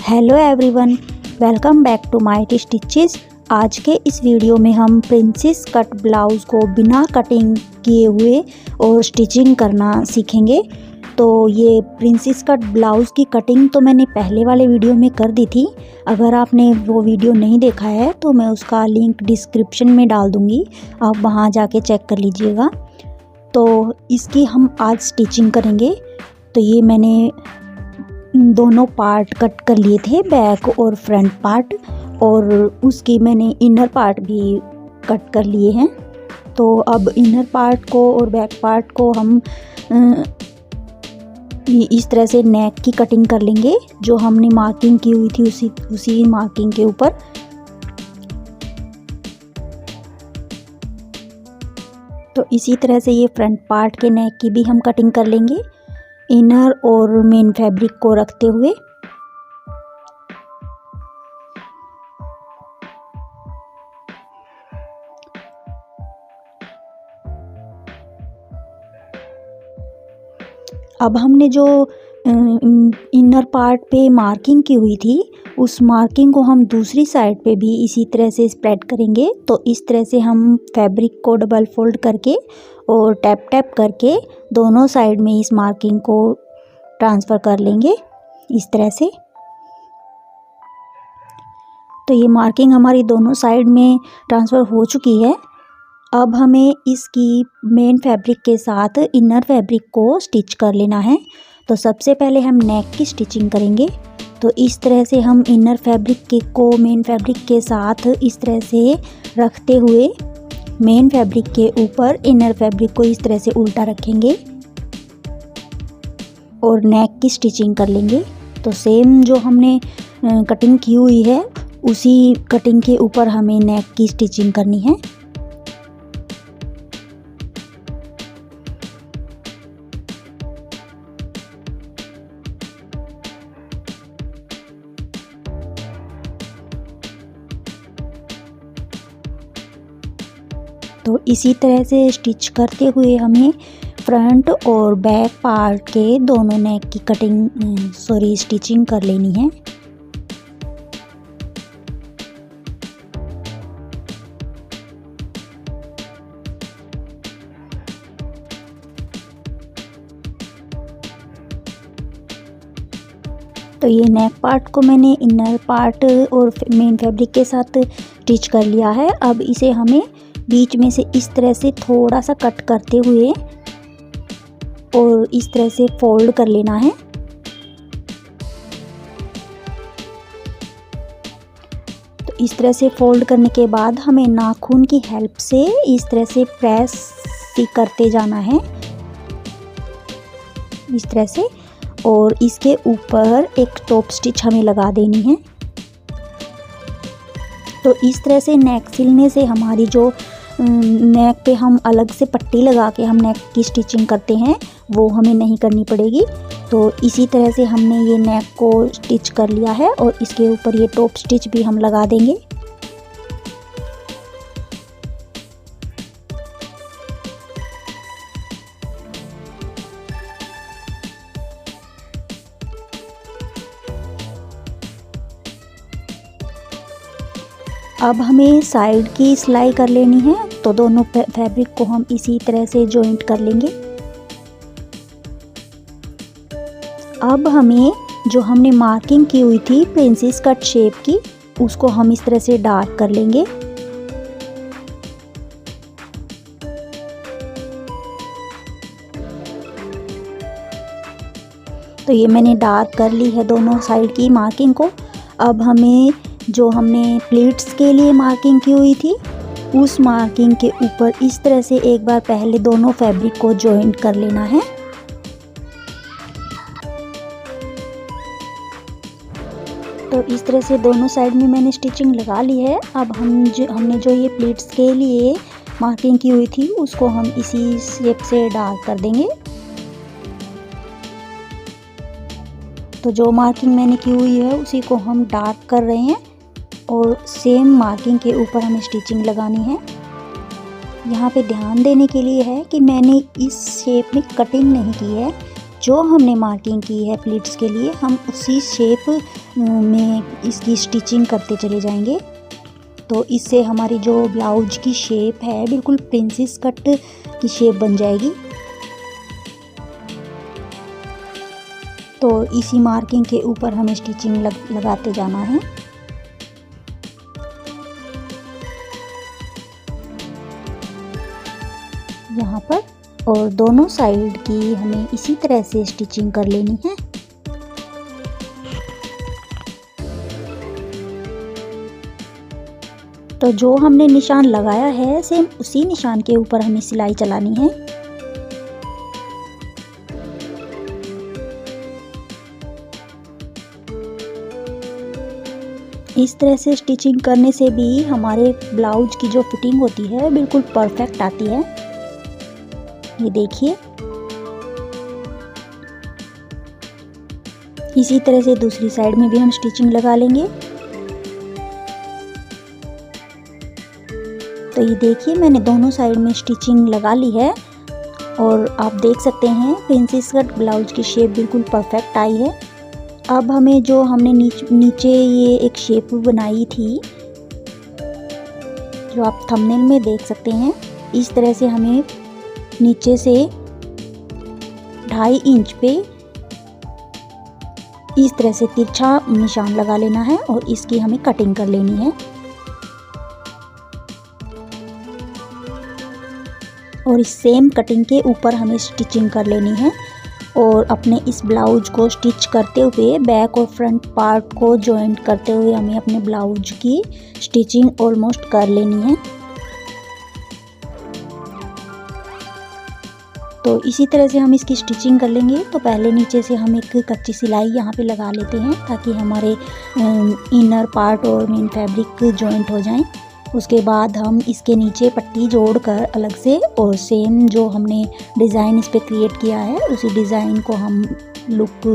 Hello everyone, welcome back to my stitches. आज के इस वीडियो में हम प्रिंसेस कट ब्लाउज़ को बिना कटिंग किए हुए और स्टिचिंग करना सीखेंगे। तो ये प्रिंसेस कट ब्लाउज़ की कटिंग तो मैंने पहले वाले वीडियो में कर दी थी। अगर आपने वो वीडियो नहीं देखा है तो मैं उसका लिंक डिस्क्रिप्शन में डाल दूँगी, आप वहाँ जाके चेक कर लीजिएगा। तो इसकी हम आज स्टिचिंग करेंगे। तो ये मैंने दोनों पार्ट कट कर लिए थे, बैक और फ्रंट पार्ट, और उसकी मैंने इनर पार्ट भी कट कर लिए हैं। तो अब इनर पार्ट को और बैक पार्ट को हम इस तरह से नेक की कटिंग कर लेंगे, जो हमने मार्किंग की हुई थी उसी मार्किंग के ऊपर। तो इसी तरह से ये फ्रंट पार्ट के नेक की भी हम कटिंग कर लेंगे, इनर और मेन फैब्रिक को रखते हुए। अब हमने जो इनर पार्ट पे मार्किंग की हुई थी, उस मार्किंग को हम दूसरी साइड पे भी इसी तरह से स्प्रेड करेंगे। तो इस तरह से हम फैब्रिक को डबल फोल्ड करके और टैप टैप करके दोनों साइड में इस मार्किंग को ट्रांसफ़र कर लेंगे इस तरह से। तो ये मार्किंग हमारी दोनों साइड में ट्रांसफ़र हो चुकी है। अब हमें इसकी मेन फैब्रिक के साथ इनर फैब्रिक को स्टिच कर लेना है। तो सबसे पहले हम नेक की स्टिचिंग करेंगे। तो इस तरह से हम इनर फैब्रिक को मेन फैब्रिक के साथ इस तरह से रखते हुए मेन फैब्रिक के ऊपर इनर फैब्रिक को इस तरह से उल्टा रखेंगे और नेक की स्टिचिंग कर लेंगे। तो सेम जो हमने कटिंग की हुई है, उसी कटिंग के ऊपर हमें नेक की स्टिचिंग करनी है। तो इसी तरह से स्टिच करते हुए हमें फ्रंट और बैक पार्ट के दोनों नेक की स्टिचिंग कर लेनी है। तो ये नेक पार्ट को मैंने इनर पार्ट और मेन फैब्रिक के साथ स्टिच कर लिया है। अब इसे हमें बीच में से इस तरह से थोड़ा सा कट करते हुए और इस तरह से फोल्ड कर लेना है। तो इस तरह से फोल्ड करने के बाद हमें नाखून की हेल्प से इस तरह से प्रेस करते जाना है इस तरह से, और इसके ऊपर एक टॉप स्टिच हमें लगा देनी है। तो इस तरह से नेक सिलने से हमारी जो नेक पे हम अलग से पट्टी लगा के हम नेक की स्टिचिंग करते हैं, वो हमें नहीं करनी पड़ेगी। तो इसी तरह से हमने ये नेक को स्टिच कर लिया है और इसके ऊपर ये टॉप स्टिच भी हम लगा देंगे। अब हमें साइड की सिलाई कर लेनी है। तो दोनों फैब्रिक को हम इसी तरह से जॉइंट कर लेंगे। अब हमें जो हमने मार्किंग की हुई थी प्रिंसेस कट शेप की, उसको हम इस तरह से डार्क कर लेंगे। तो ये मैंने डार्क कर ली है दोनों साइड की मार्किंग को। अब हमें जो हमने प्लीट्स के लिए मार्किंग की हुई थी, उस मार्किंग के ऊपर इस तरह से एक बार पहले दोनों फैब्रिक को जॉइंट कर लेना है। तो इस तरह से दोनों साइड में मैंने स्टिचिंग लगा ली है। अब हमने जो ये प्लीट्स के लिए मार्किंग की हुई थी, उसको हम इसी शेप से डार्क कर देंगे। तो जो मार्किंग मैंने की हुई है उसी को हम डार्क कर रहे हैं और सेम मार्किंग के ऊपर हमें स्टिचिंग लगानी है। यहाँ पे ध्यान देने के लिए है कि मैंने इस शेप में कटिंग नहीं की है, जो हमने मार्किंग की है प्लीट्स के लिए हम उसी शेप में इसकी स्टिचिंग करते चले जाएंगे। तो इससे हमारी जो ब्लाउज की शेप है बिल्कुल प्रिंसेस कट की शेप बन जाएगी। तो इसी मार्किंग के ऊपर हमें स्टिचिंग लगाते जाना है। यहाँ पर और दोनों साइड की हमें इसी तरह से स्टिचिंग कर लेनी है। तो जो हमने निशान लगाया है सेम उसी निशान के ऊपर हमें सिलाई चलानी है। इस तरह से स्टिचिंग करने से भी हमारे ब्लाउज की जो फिटिंग होती है बिल्कुल परफेक्ट आती है। ये देखिए, इसी तरह से दूसरी साइड में भी हम स्टिचिंग लगा लेंगे। तो ये देखिए मैंने दोनों साइड में स्टिचिंग लगा ली है और आप देख सकते हैं प्रिंसेस कट ब्लाउज की शेप बिल्कुल परफेक्ट आई है। अब हमें जो हमने नीचे ये एक शेप बनाई थी जो आप थंबनेल में देख सकते हैं, इस तरह से हमें नीचे से 2.5 इंच पे इस तरह से तिरछा निशान लगा लेना है और इसकी हमें कटिंग कर लेनी है। और इस सेम कटिंग के ऊपर हमें स्टिचिंग कर लेनी है और अपने इस ब्लाउज को स्टिच करते हुए बैक और फ्रंट पार्ट को जॉइंट करते हुए हमें अपने ब्लाउज की स्टिचिंग ऑलमोस्ट कर लेनी है। तो इसी तरह से हम इसकी स्टिचिंग कर लेंगे। तो पहले नीचे से हम एक कच्ची सिलाई यहाँ पे लगा लेते हैं ताकि हमारे इनर पार्ट और मेन फैब्रिक जॉइंट हो जाएं। उसके बाद हम इसके नीचे पट्टी जोड़कर अलग से और सेम जो हमने डिज़ाइन इस पे क्रिएट किया है उसी डिज़ाइन को हम लुक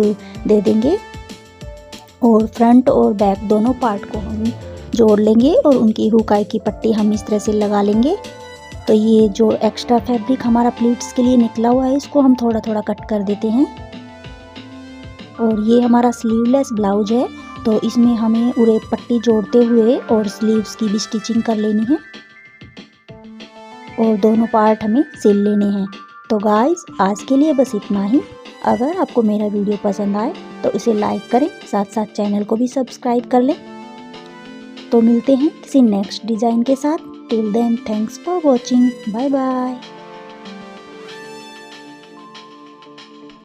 दे देंगे और फ्रंट और बैक दोनों पार्ट को हम जोड़ लेंगे और उनकी हुकाई की पट्टी हम इस तरह से लगा लेंगे। तो ये जो एक्स्ट्रा फैब्रिक हमारा प्लीट्स के लिए निकला हुआ है इसको हम थोड़ा थोड़ा कट कर देते हैं। और ये हमारा स्लीवलेस ब्लाउज है तो इसमें हमें उरे पट्टी जोड़ते हुए और स्लीव्स की भी स्टिचिंग कर लेनी है और दोनों पार्ट हमें सिल लेने हैं। तो गाइस आज के लिए बस इतना ही। अगर आपको मेरा वीडियो पसंद आए तो इसे लाइक करें, साथ साथ चैनल को भी सब्सक्राइब कर लें। तो मिलते हैं किसी नेक्स्ट डिज़ाइन के साथ। Till then thanks for watching, bye bye.